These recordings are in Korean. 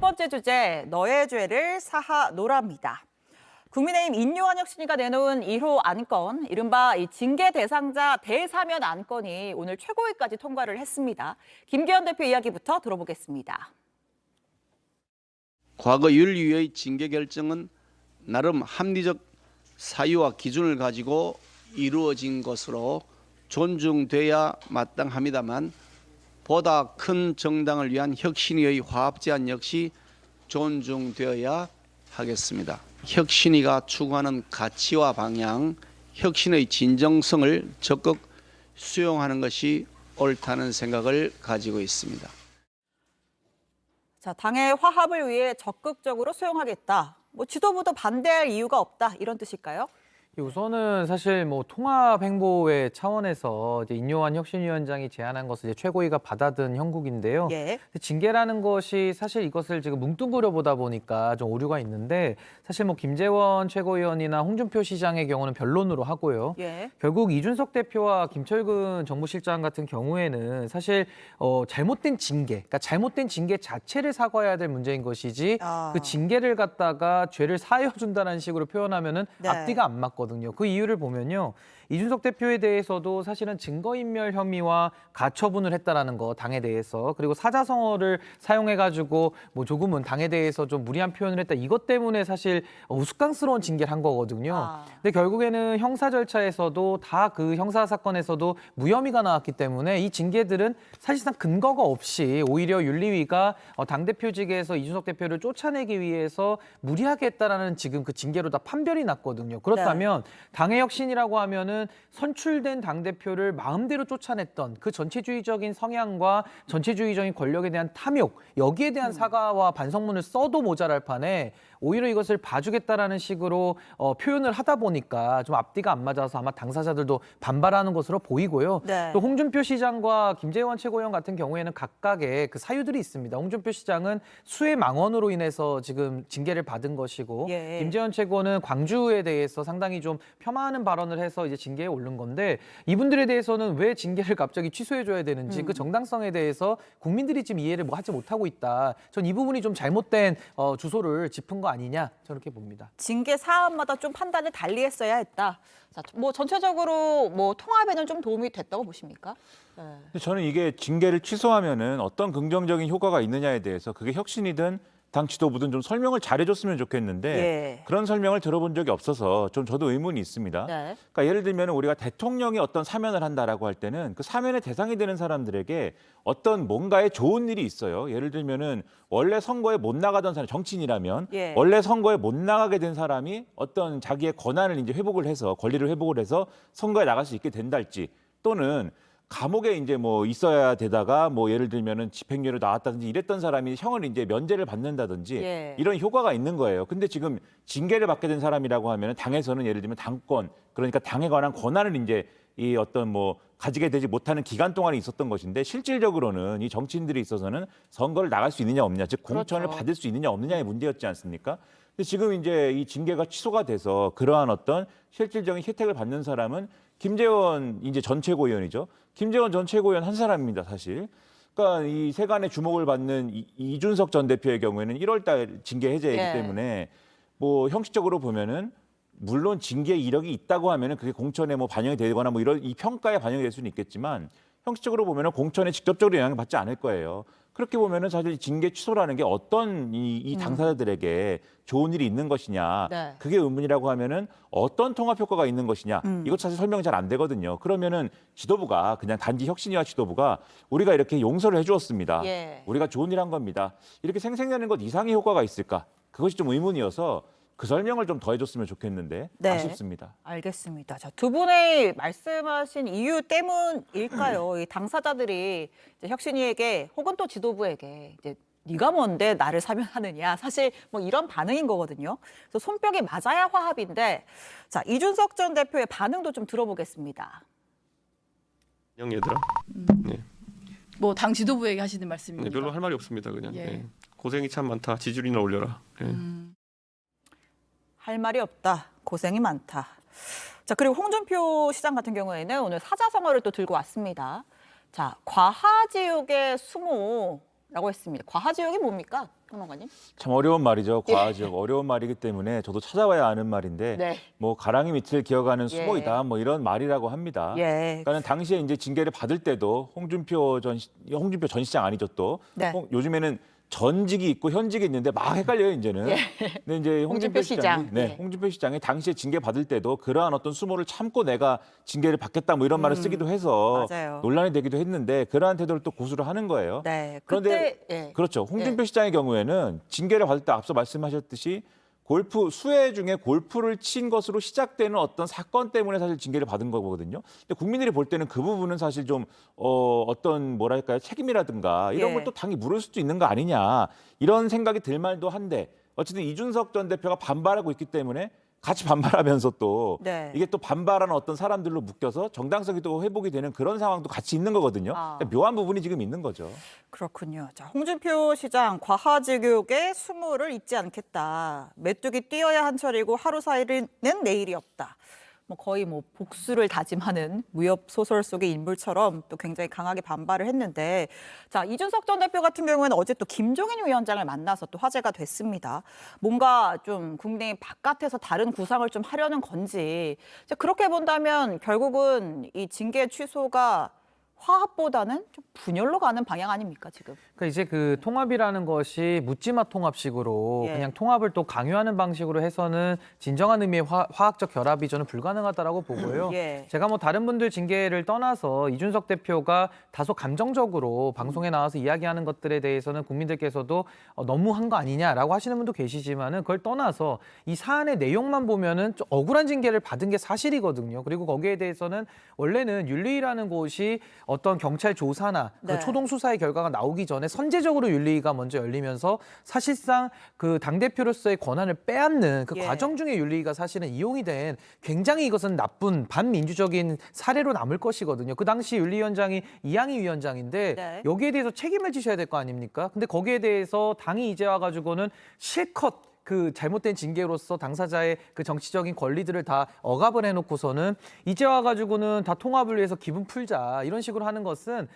번째 주제, 너의 죄를 사하노라입니다. 국민의힘 인요한 혁신위가 내놓은 1호 안건, 이른바 이 징계 대상자 대사면 안건이 오늘 최고위까지 통과를 했습니다. 김기현 대표 이야기부터 들어보겠습니다. 과거 윤리위의 징계 결정은 나름 합리적 사유와 기준을 가지고 이루어진 것으로 존중돼야 마땅합니다만 보다 큰 정당을 위한 혁신위의 화합 제안 역시 존중되어야 하겠습니다. 혁신위가 추구하는 가치와 방향, 혁신의 진정성을 적극 수용하는 것이 옳다는 생각을 가지고 있습니다. 자, 당의 화합을 위해 적극적으로 수용하겠다. 지도부도 반대할 이유가 없다. 이런 뜻일까요? 우선은 사실 통합 행보의 차원에서 이제 인요한 혁신위원장이 제안한 것을 이제 최고위가 받아든 형국인데요. 예. 징계라는 것이 사실 이것을 지금 뭉뚱그려 보다 보니까 좀 오류가 있는데 사실 김재원 최고위원이나 홍준표 시장의 경우는 변론으로 하고요. 예. 결국 이준석 대표와 김철근 정무실장 같은 경우에는 사실 잘못된 징계, 그러니까 잘못된 징계 자체를 사과해야 될 문제인 것이지 그 징계를 갖다가 죄를 사여준다는 식으로 표현하면은 네. 앞뒤가 안 맞거든요. 그 이유를 보면요. 이준석 대표에 대해서도 사실은 증거인멸 혐의와 가처분을 했다라는 거, 당에 대해서. 그리고 사자성어를 사용해가지고 조금은 당에 대해서 좀 무리한 표현을 했다. 이것 때문에 사실 우스꽝스러운 징계를 한 거거든요. 근데 결국에는 형사 절차에서도 다 그 형사 사건에서도 무혐의가 나왔기 때문에 이 징계들은 사실상 근거가 없이 오히려 윤리위가 당대표직에서 이준석 대표를 쫓아내기 위해서 무리하게 했다라는 지금 그 징계로 다 판별이 났거든요. 그렇다면 당의 혁신이라고 하면은 선출된 당대표를 마음대로 쫓아냈던 그 전체주의적인 성향과 전체주의적인 권력에 대한 탐욕, 여기에 대한 사과와 반성문을 써도 모자랄 판에 오히려 이것을 봐주겠다라는 식으로 표현을 하다 보니까 좀 앞뒤가 안 맞아서 아마 당사자들도 반발하는 것으로 보이고요. 네. 또 홍준표 시장과 김재원 최고위원 같은 경우에는 각각의 그 사유들이 있습니다. 홍준표 시장은 수해 망언으로 인해서 지금 징계를 받은 것이고 예. 김재원 최고는 광주에 대해서 상당히 좀 폄하하는 발언을 해서 이제 징계에 오른 건데 이분들에 대해서는 왜 징계를 갑자기 취소해줘야 되는지 그 정당성에 대해서 국민들이 지금 이해를 하지 못하고 있다. 전 이 부분이 좀 잘못된 주소를 짚은 거 아니냐 저렇게 봅니다. 징계 사안마다 좀 판단을 달리 했어야 했다. 자, 전체적으로 통합에는 좀 도움이 됐다고 보십니까? 네. 근데 저는 이게 징계를 취소하면은 어떤 긍정적인 효과가 있느냐에 대해서 그게 혁신이든 당 지도부든 좀 설명을 잘해줬으면 좋겠는데 예. 그런 설명을 들어본 적이 없어서 좀 저도 의문이 있습니다. 네. 그러니까 예를 들면 우리가 대통령이 어떤 사면을 한다라고 할 때는 그 사면의 대상이 되는 사람들에게 어떤 뭔가의 좋은 일이 있어요. 예를 들면은 원래 선거에 못 나가던 사람, 정치인이라면 예. 원래 선거에 못 나가게 된 사람이 어떤 자기의 권한을 이제 회복을 해서 권리를 회복을 해서 선거에 나갈 수 있게 된달지 또는 감옥에 이제 있어야 되다가 예를 들면은 집행유예로 나왔다든지 이랬던 사람이 형을 이제 면제를 받는다든지 예. 이런 효과가 있는 거예요. 근데 지금 징계를 받게 된 사람이라고 하면은 당에서는 예를 들면 당권 그러니까 당에 관한 권한을 이제 이 어떤 가지게 되지 못하는 기간 동안에 있었던 것인데 실질적으로는 이 정치인들이 있어서는 선거를 나갈 수 있느냐 없느냐 즉 공천을 그렇죠. 받을 수 있느냐 없느냐의 문제였지 않습니까? 근데 지금 이제 이 징계가 취소가 돼서 그러한 어떤 실질적인 혜택을 받는 사람은 김재원 이제 전 최고위원이죠. 김재원 전 최고위원 한 사람입니다, 사실. 그러니까 이 세간의 주목을 받는 이준석 전 대표의 경우에는 1월달 징계 해제이기 예. 때문에 형식적으로 보면은 물론 징계 이력이 있다고 하면은 그게 공천에 반영이 되거나 이런 이 평가에 반영이 될 수는 있겠지만 형식적으로 보면은 공천에 직접적으로 영향을 받지 않을 거예요. 그렇게 보면은 사실 징계 취소라는 게 어떤 이 당사자들에게 좋은 일이 있는 것이냐, 네. 그게 의문이라고 하면은 어떤 통합 효과가 있는 것이냐, 이것 사실 설명이 잘 안 되거든요. 그러면은 지도부가 그냥 단지 혁신위와 지도부가 우리가 이렇게 용서를 해주었습니다. 예. 우리가 좋은 일 한 겁니다. 이렇게 생생내는 것 이상의 효과가 있을까? 그것이 좀 의문이어서 그 설명을 좀 더 해줬으면 좋겠는데 네. 아쉽습니다. 알겠습니다. 자, 두 분의 말씀하신 이유 때문일까요? 이 당사자들이 이제 혁신위에게 혹은 또 지도부에게 이제 네가 뭔데 나를 사면하느냐. 사실 이런 반응인 거거든요. 그래서 손뼉이 맞아야 화합인데 자, 이준석 전 대표의 반응도 좀 들어보겠습니다. 안녕 얘들아. 네. 당 지도부에게 하시는 네, 말씀입니까? 별로 할 말이 없습니다. 그냥 예. 네. 고생이 참 많다. 지지율이나 올려라. 네. 할 말이 없다. 고생이 많다. 자, 그리고 홍준표 시장 같은 경우에는 오늘 사자성어를 또 들고 왔습니다. 자, 과하지옥의 수모라고 했습니다. 과하지옥이 뭡니까? 평론가님? 참 어려운 말이죠. 과학적 어려운 말이기 때문에 저도 찾아와야 아는 말인데 네. 뭐 가랑이 밑을 기어가는 예. 수모이다 뭐 이런 말이라고 합니다. 예. 그러니까는 당시에 이제 징계를 받을 때도 홍준표 전 시장 아니죠 또. 네. 요즘에는 전직이 있고 현직이 있는데 막 헷갈려요 이제는. 근데 이제 홍준표 시장. 예. 홍준표 시장이 당시에 징계 받을 때도 그러한 어떤 수모를 참고 내가 징계를 받겠다 뭐 이런 말을 쓰기도 해서 맞아요. 논란이 되기도 했는데 그러한 태도를 또 고수를 하는 거예요. 네. 그런데 그때 예. 그렇죠. 홍준표 시장의 경우에는 징계를 받을 때 앞서 말씀하셨듯이 수해 중에 골프를 친 것으로 시작되는 어떤 사건 때문에 사실 징계를 받은 거거든요. 근데 국민들이 볼 때는 그 부분은 사실 좀 어떤 뭐랄까요 책임이라든가 이런 예. 걸 또 당이 물을 수도 있는 거 아니냐 이런 생각이 들 말도 한데 어쨌든 이준석 전 대표가 반발하고 있기 때문에 같이 반발하면서 또 네. 이게 또 반발하는 어떤 사람들로 묶여서 정당성이 또 회복이 되는 그런 상황도 같이 있는 거거든요. 아. 그러니까 묘한 부분이 지금 있는 거죠. 그렇군요. 자, 홍준표 시장 과하직욕의 수모를 잊지 않겠다. 메뚜기 뛰어야 한철이고 하루 사이는 내일이 없다. 뭐 거의 뭐 복수를 다짐하는 무협 소설 속의 인물처럼 또 굉장히 강하게 반발을 했는데, 자, 이준석 전 대표 같은 경우에는 어제 또 김종인 위원장을 만나서 또 화제가 됐습니다. 뭔가 좀 국내인 바깥에서 다른 구상을 좀 하려는 건지, 이제 그렇게 본다면 결국은 이 징계 취소가 화합보다는 좀 분열로 가는 방향 아닙니까 지금? 그러니까 이제 그 통합이라는 것이 묻지마 통합식으로 예. 그냥 통합을 또 강요하는 방식으로 해서는 진정한 의미의 화학적 결합이 저는 불가능하다라고 보고요. 예. 제가 뭐 다른 분들 징계를 떠나서 이준석 대표가 다소 감정적으로 방송에 나와서 이야기하는 것들에 대해서는 국민들께서도 너무한 거 아니냐라고 하시는 분도 계시지만은 그걸 떠나서 이 사안의 내용만 보면은 좀 억울한 징계를 받은 게 사실이거든요. 그리고 거기에 대해서는 원래는 윤리위라는 곳이 어떤 경찰 조사나 그 네. 초동 수사의 결과가 나오기 전에 선제적으로 윤리위가 먼저 열리면서 사실상 그 당대표로서의 권한을 빼앗는 그 예. 과정 중에 윤리위가 사실은 이용이 된 굉장히 이것은 나쁜 반민주적인 사례로 남을 것이거든요. 그 당시 윤리위원장이 이양희 위원장인데 네. 여기에 대해서 책임을 지셔야 될 거 아닙니까? 근데 거기에 대해서 당이 이제 와가지고는 실컷 그 잘못된 징계로서 당사자의 그 정치적인 권리들을 다 억압을 해놓고서는 이제 와가지고는 다 통합을 위해서 기분 풀자 이런 식으로 하는 것은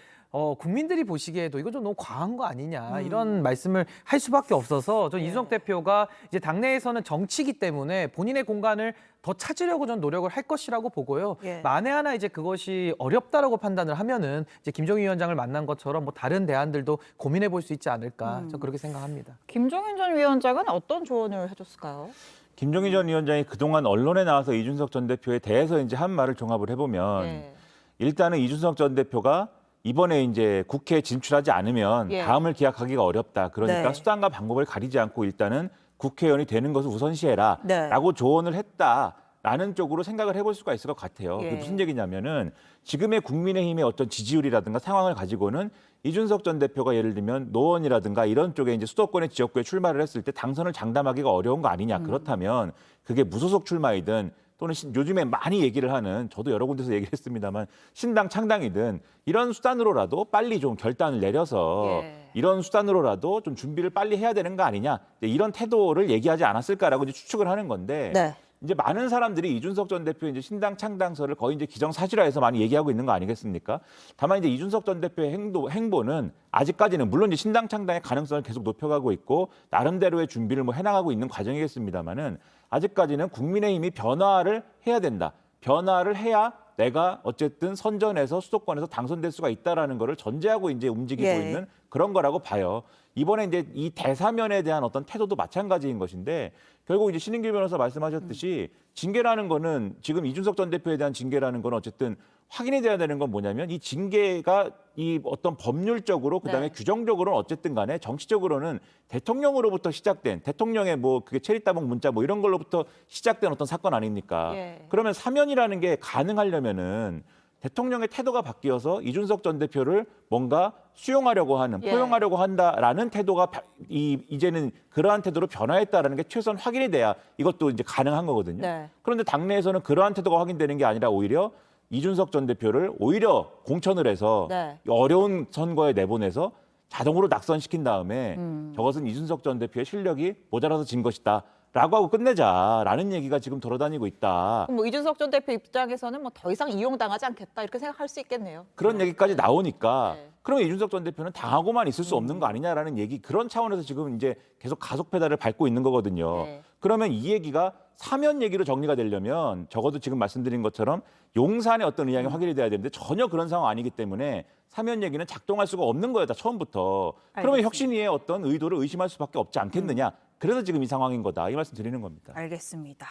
국민들이 보시기에도 이거 좀 너무 과한 거 아니냐 이런 말씀을 할 수밖에 없어서 전 이준석 대표가 이제 당내에서는 정치기 때문에 본인의 공간을 더 찾으려고 전 노력을 할 것이라고 보고요. 예. 만에 하나 이제 그것이 어렵다라고 판단을 하면은 이제 김종인 위원장을 만난 것처럼 뭐 다른 대안들도 고민해 볼 수 있지 않을까 전 그렇게 생각합니다. 김종인 전 위원장은 어떤 조언을 해줬을까요? 김종인 전 위원장이 그동안 언론에 나와서 이준석 전 대표에 대해서 이제 한 말을 종합을 해보면 예. 일단은 이준석 전 대표가 이번에 이제 국회에 진출하지 않으면 예. 다음을 기약하기가 어렵다. 그러니까 네. 수단과 방법을 가리지 않고 일단은 국회의원이 되는 것을 우선시해라. 네. 라고 조언을 했다라는 쪽으로 생각을 해볼 수가 있을 것 같아요. 예. 그게 무슨 얘기냐면은 지금의 국민의힘의 어떤 지지율이라든가 상황을 가지고는 이준석 전 대표가 예를 들면 노원이라든가 이런 쪽에 이제 수도권의 지역구에 출마를 했을 때 당선을 장담하기가 어려운 거 아니냐. 그렇다면 그게 무소속 출마이든 또는 요즘에 많이 얘기를 하는 저도 여러 군데서 얘기를 했습니다만 신당 창당이든 이런 수단으로라도 빨리 좀 결단을 내려서 예. 이런 수단으로라도 좀 준비를 빨리 해야 되는 거 아니냐 이런 태도를 얘기하지 않았을까라고 이제 추측을 하는 건데 네. 이제 많은 사람들이 이준석 전 대표 이제 신당 창당설을 거의 이제 기정사실화해서 많이 얘기하고 있는 거 아니겠습니까? 다만 이제 이준석 전 대표의 행보는 아직까지는 물론 이제 신당 창당의 가능성을 계속 높여가고 있고 나름대로의 준비를 뭐 해나가고 있는 과정이겠습니다만은 아직까지는 국민의힘이 변화를 해야 된다. 변화를 해야 내가 어쨌든 선전해서 수도권에서 당선될 수가 있다라는 거를 전제하고 이제 움직이고 예. 있는 그런 거라고 봐요. 이번에 이제 이 대사면에 대한 어떤 태도도 마찬가지인 것인데 결국 이제 신인길 변호사 말씀하셨듯이 징계라는 거는 지금 이준석 전 대표에 대한 징계라는 건 어쨌든 확인이 돼야 되는 건 뭐냐면 이 징계가 이 어떤 법률적으로 그다음에 네. 규정적으로는 어쨌든 간에 정치적으로는 대통령으로부터 시작된 대통령의 뭐 그게 체리따봉 문자 뭐 이런 걸로부터 시작된 어떤 사건 아닙니까? 예. 그러면 사면이라는 게 가능하려면은 대통령의 태도가 바뀌어서 이준석 전 대표를 뭔가 수용하려고 하는 예. 포용하려고 한다라는 태도가 이제는 그러한 태도로 변화했다라는 게 최소한 확인이 돼야 이것도 이제 가능한 거거든요. 네. 그런데 당내에서는 그러한 태도가 확인되는 게 아니라 오히려 이준석 전 대표를 오히려 공천을 해서 네. 어려운 선거에 내보내서 자동으로 낙선시킨 다음에 저것은 이준석 전 대표의 실력이 모자라서 진 것이다. 라고 하고 끝내자라는 얘기가 지금 돌아다니고 있다. 그럼 뭐 이준석 전 대표 입장에서는 뭐 더 이상 이용당하지 않겠다 이렇게 생각할 수 있겠네요. 그런 얘기까지 나오니까 네. 그러면 이준석 전 대표는 당하고만 있을 수 없는 거 아니냐라는 얘기, 그런 차원에서 지금 이제 계속 가속 페달을 밟고 있는 거거든요. 네. 그러면 이 얘기가 사면 얘기로 정리가 되려면 적어도 지금 말씀드린 것처럼 용산의 어떤 의향이 확인이 돼야 되는데 전혀 그런 상황 아니기 때문에 사면 얘기는 작동할 수가 없는 거예요, 다 처음부터. 그러면 알겠습니다. 혁신위의 어떤 의도를 의심할 수밖에 없지 않겠느냐. 그래서 지금 이 상황인 거다, 이 말씀 드리는 겁니다. 알겠습니다.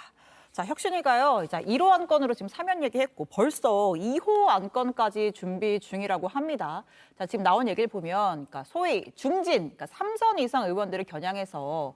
자, 혁신위가요, 이제 1호 안건으로 지금 사면 얘기했고 벌써 2호 안건까지 준비 중이라고 합니다. 자, 지금 나온 얘기를 보면, 그러니까 소위 중진, 그러니까 3선 이상 의원들을 겨냥해서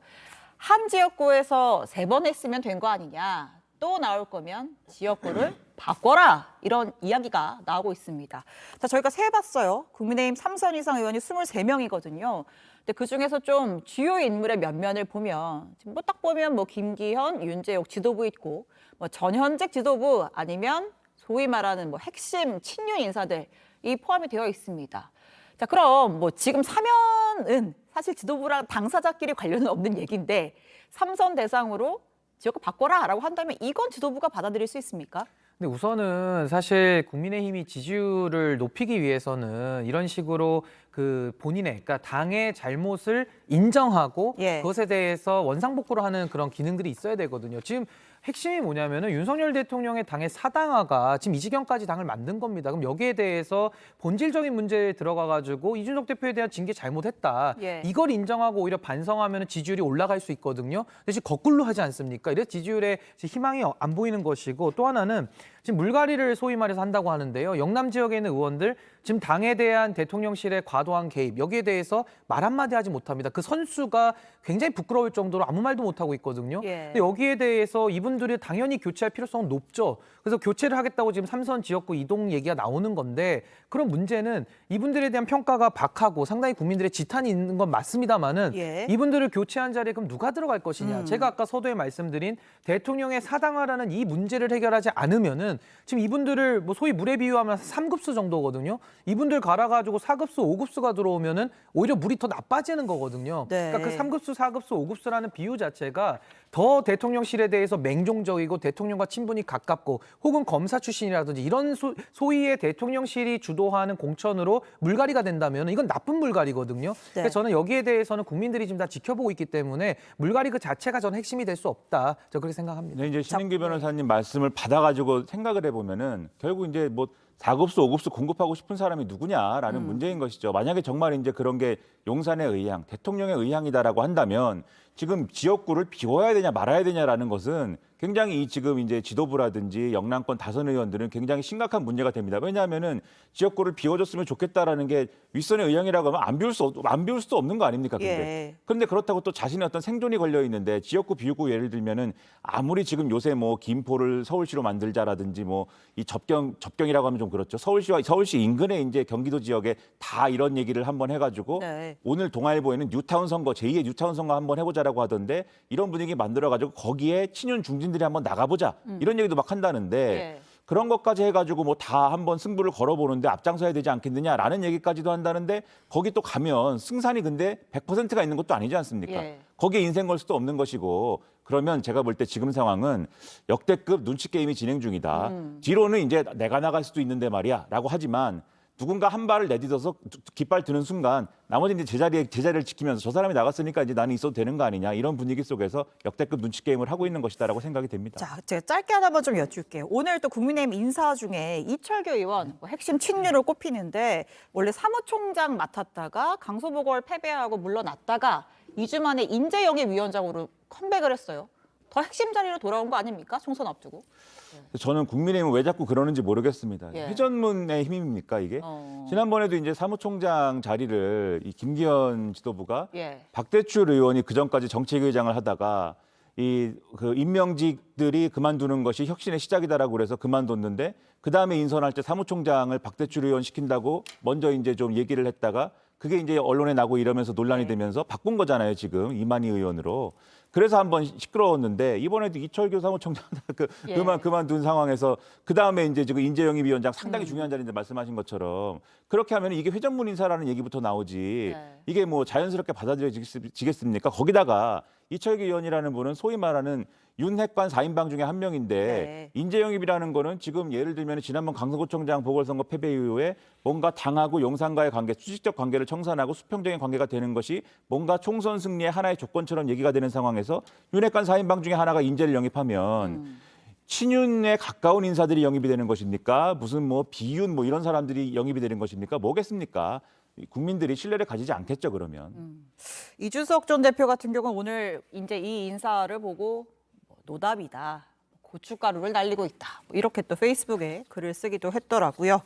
한 지역구에서 3번 했으면 된 거 아니냐. 또 나올 거면 지역구를 바꿔라. 이런 이야기가 나오고 있습니다. 자, 저희가 세봤어요. 국민의힘 3선 이상 의원이 23명이거든요. 근데 그중에서 좀 주요 인물의 면면을 보면 지금 뭐 딱 보면 뭐 김기현, 윤재옥 지도부 있고 뭐 전현직 지도부 아니면 소위 말하는 뭐 핵심 친윤 인사들이 포함이 되어 있습니다. 자, 그럼 뭐 지금 사면은 사실 지도부랑 당사자끼리 관련은 없는 얘기인데 3선 대상으로 지역구 바꿔라라고 한다면 이건 지도부가 받아들일 수 있습니까? 근데 우선은 사실 국민의힘이 지지율을 높이기 위해서는 이런 식으로 그 본인의, 그러니까 당의 잘못을 인정하고 예. 그것에 대해서 원상복구를 하는 그런 기능들이 있어야 되거든요. 지금 핵심이 뭐냐면은 윤석열 대통령의 당의 사당화가 지금 이 지경까지 당을 만든 겁니다. 그럼 여기에 대해서 본질적인 문제에 들어가가지고 이준석 대표에 대한 징계 잘못했다. 예. 이걸 인정하고 오히려 반성하면 지지율이 올라갈 수 있거든요. 근데 지금 거꾸로 하지 않습니까? 이래서 지지율에 희망이 안 보이는 것이고, 또 하나는 지금 물갈이를 소위 말해서 한다고 하는데요. 영남 지역에 있는 의원들 지금 당에 대한 대통령실의 과도한 개입, 여기에 대해서 말 한마디 하지 못합니다. 그 선수가 굉장히 부끄러울 정도로 아무 말도 못하고 있거든요. 예. 근데 여기에 대해서 이분들이 당연히 교체할 필요성은 높죠. 그래서 교체를 하겠다고 지금 3선 지역구 이동 얘기가 나오는 건데, 그런 문제는 이분들에 대한 평가가 박하고 상당히 국민들의 지탄이 있는 건 맞습니다만은 예. 이분들을 교체한 자리에 그럼 누가 들어갈 것이냐. 제가 아까 서두에 말씀드린 대통령의 사당화라는 이 문제를 해결하지 않으면은 지금 이분들을 뭐 소위 물에 비유하면 3급수 정도거든요. 이분들 갈아가지고 4급수, 5급수가 들어오면은 오히려 물이 더 나빠지는 거거든요. 네. 그러니까 그 3급수, 4급수, 5급수라는 비유 자체가 더 대통령실에 대해서 맹종적이고 대통령과 친분이 가깝고 혹은 검사 출신이라든지 이런 소위의 대통령실이 주도하는 공천으로 물갈이가 된다면 이건 나쁜 물갈이거든요. 네. 그래서 저는 여기에 대해서는 국민들이 지금 다 지켜보고 있기 때문에 물갈이 그 자체가 저는 핵심이 될 수 없다. 저 그렇게 생각합니다. 네, 이제 신인규 변호사님 말씀을 받아가지고 생각을 해보면은 결국 이제 뭐 4급수, 5급수 공급하고 싶은 사람이 누구냐라는 문제인 것이죠. 만약에 정말 이제 그런 게 용산의 의향, 대통령의 의향이다라고 한다면 지금 지역구를 비워야 되냐 말아야 되냐라는 것은 굉장히 이 지금 이제 지도부라든지 영남권 다선 의원들은 굉장히 심각한 문제가 됩니다. 왜냐하면은 지역구를 비워줬으면 좋겠다라는 게 윗선의 의향이라고 하면 안 비울 수도 없는 거 아닙니까? 근데 예. 그런데 그렇다고 또 자신의 어떤 생존이 걸려 있는데 지역구 비우고 예를 들면은 아무리 지금 요새 뭐 김포를 서울시로 만들자라든지 뭐 이 접경이라고 하면 좀 그렇죠. 서울시 인근에 이제 경기도 지역에 다 이런 얘기를 한번 해가지고 네. 오늘 동아일보에는 뉴타운 선거, 제2의 뉴타운 선거 한번 해보자라고 하던데 이런 분위기 만들어가지고 거기에 친윤 중진들이 한번 나가보자 이런 얘기도 막 한다는데 예. 그런 것까지 해가지고 뭐 다 한번 승부를 걸어보는데 앞장서야 되지 않겠느냐라는 얘기까지도 한다는데 거기 또 가면 승산이 근데 100%가 있는 것도 아니지 않습니까? 예. 거기에 인생 걸 수도 없는 것이고 그러면 제가 볼 때 지금 상황은 역대급 눈치 게임이 진행 중이다. 뒤로는 이제 내가 나갈 수도 있는데 말이야 라고 하지만 누군가 한 발을 내딛어서 깃발 드는 순간 나머지 이제 제자리를 지키면서 저 사람이 나갔으니까 이제 나는 있어도 되는 거 아니냐 이런 분위기 속에서 역대급 눈치 게임을 하고 있는 것이다라고 생각이 됩니다. 자, 제가 짧게 하나만 좀 여쭐게요. 오늘 또 국민의힘 인사 중에 이철규 의원 뭐 핵심 친윤으로 꼽히는데 원래 사무총장 맡았다가 강서보궐 패배하고 물러났다가 2주 만에 인재영입위원장으로 컴백을 했어요. 더 핵심 자리로 돌아온 거 아닙니까? 총선 앞두고. 저는 국민의힘은 왜 자꾸 그러는지 모르겠습니다. 예. 회전문의 힘입니까 이게? 지난번에도 이제 사무총장 자리를 이 김기현 지도부가 예. 박대출 의원이 그 전까지 정책의장을 하다가 이 그 임명직들이 그만두는 것이 혁신의 시작이다라고 그래서 그만뒀는데 그 다음에 인선할 때 사무총장을 박대출 의원 시킨다고 먼저 이제 좀 얘기를 했다가 그게 이제 언론에 나고 이러면서 논란이 되면서 바꾼 거잖아요 지금 이만희 의원으로. 그래서 한번 시끄러웠는데 이번에도 이철규 사무총장 예. 그만둔 상황에서 그 다음에 이제 지금 인재영입위원장 상당히 중요한 자리인데 말씀하신 것처럼 그렇게 하면 이게 회전문 인사라는 얘기부터 나오지 네. 이게 뭐 자연스럽게 받아들여지겠습니까? 거기다가 이철기 의원이라는 분은 소위 말하는 윤핵관 4인방 중에 한 명인데 네. 인재 영입이라는 거는 지금 예를 들면 지난번 강서구청장 보궐선거 패배 이후에 뭔가 당하고 용산과의 관계, 수직적 관계를 청산하고 수평적인 관계가 되는 것이 뭔가 총선 승리의 하나의 조건처럼 얘기가 되는 상황에서 윤핵관 4인방 중에 하나가 인재를 영입하면 친윤에 가까운 인사들이 영입이 되는 것입니까? 무슨 뭐 비윤 뭐 이런 사람들이 영입이 되는 것입니까? 뭐겠습니까? 국민들이 신뢰를 가지지 않겠죠, 그러면. 이준석 전 대표 같은 경우는 오늘 이제 이 인사를 보고 뭐 노답이다, 고춧가루를 날리고 있다, 뭐 이렇게 또 페이스북에 글을 쓰기도 했더라고요.